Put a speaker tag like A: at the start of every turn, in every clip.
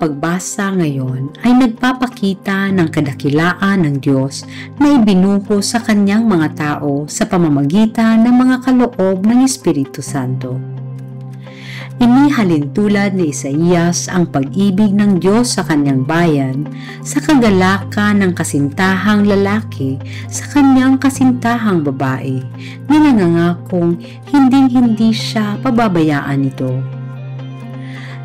A: pagbasa ngayon ay nagpapakita ng kadakilaan ng Diyos na ibinuhos sa kanyang mga tao sa pamamagitan ng mga kaloob ng Espiritu Santo. Inihalin tulad ni Isaías ang pag-ibig ng Diyos sa kanyang bayan sa kagalakan ng kasintahang lalaki sa kanyang kasintahang babae na nangangakong hinding-hindi siya pababayaan nito.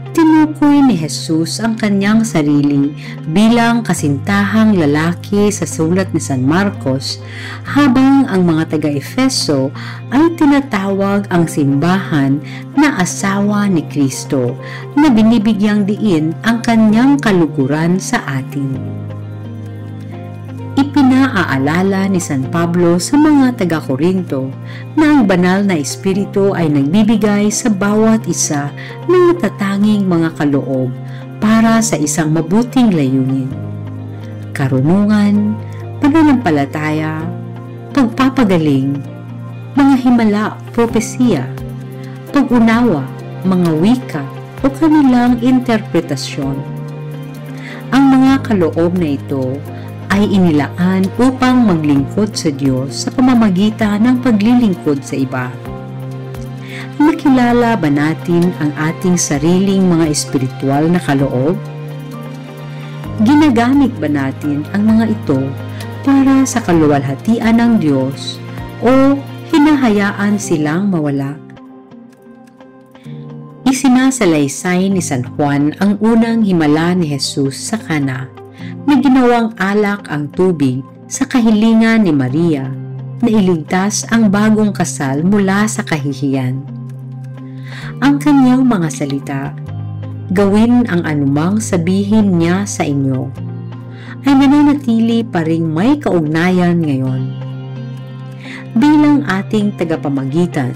A: Tinukoy ni Jesus ang kanyang sarili bilang kasintahang lalaki sa sulat ni San Marcos, habang ang mga taga-Efeso ay tinatawag ang simbahan na asawa ni Kristo na binibigyang diin ang kanyang kaluguran sa atin. Ipinaaalala ni San Pablo sa mga taga-Korinto na ang banal na Espiritu ay nagbibigay sa bawat isa ng natatanging mga kaloob para sa isang mabuting layunin: karunungan, pananampalataya, pagpapagaling, mga himala, propesiya, pag-unawa, mga wika o kanilang interpretasyon. Ang mga kaloob na ito ay inilaan upang maglingkod sa Diyos sa pamamagitan ng paglilingkod sa iba. Nakilala ba natin ang ating sariling mga espiritual na kaloob? Ginagamit ba natin ang mga ito para sa kaluwalhatian ng Diyos o hinahayaan silang mawala? Isinasalaysay ni San Juan ang unang himala ni Jesus sa Cana na ginawang alak ang tubig sa kahilingan ni Maria na iligtas ang bagong kasal mula sa kahihiyan. Ang kanyang mga salita, "Gawin ang anumang sabihin niya sa inyo," ay nananatili pa ring may kaugnayan ngayon. Bilang ating tagapamagitan,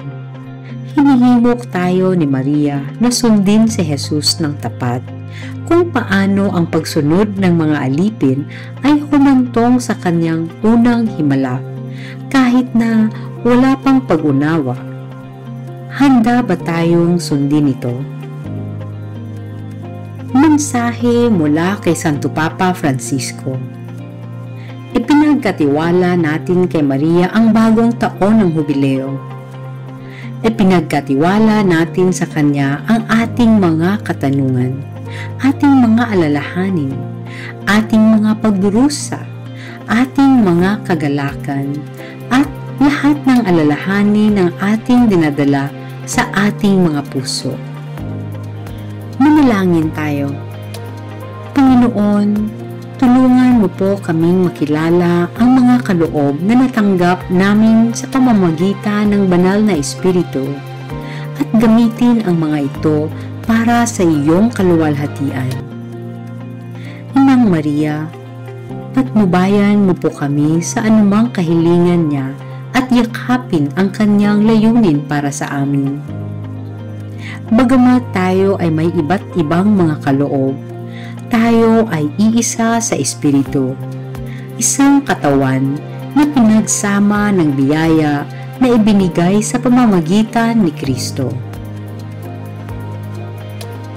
A: hinihimok tayo ni Maria na sundin si Jesus ng tapat kung paano ang pagsunod ng mga alipin ay humantong sa kanyang unang himala kahit na wala pang pag-unawa. Handa ba tayong sundin ito? Mensahe mula kay Santo Papa Francisco. Ipinagkatiwala natin kay Maria ang bagong taon ng Hubileo. Ipinagkatiwala natin sa kanya ang ating mga katanungan, ating mga alalahanin, ating mga pagdurusa, ating mga kagalakan, at lahat ng alalahanin ng ating dinadala sa ating mga puso. Manalangin tayo. Panginoon, tulungan mo po kaming makilala ang mga kaloob na natanggap namin sa pamamagitan ng banal na Espiritu at gamitin ang mga ito para sa iyong kaluwalhatian. Inang Maria, patnubayan mo po kami sa anumang kahilingan niya at yakapin ang kanyang layunin para sa amin. Bagamat tayo ay may iba't ibang mga kaloob, tayo ay iisa sa Espiritu, isang katawan na pinagsama ng biyaya na ibinigay sa pamamagitan ni Kristo.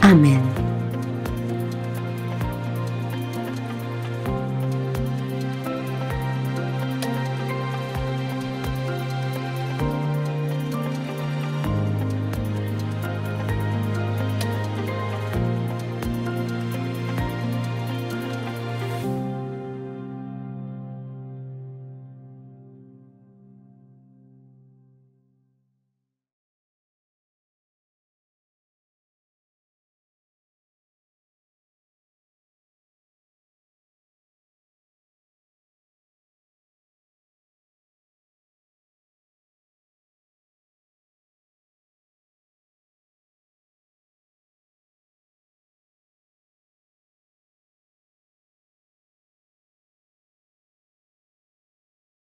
A: Amen.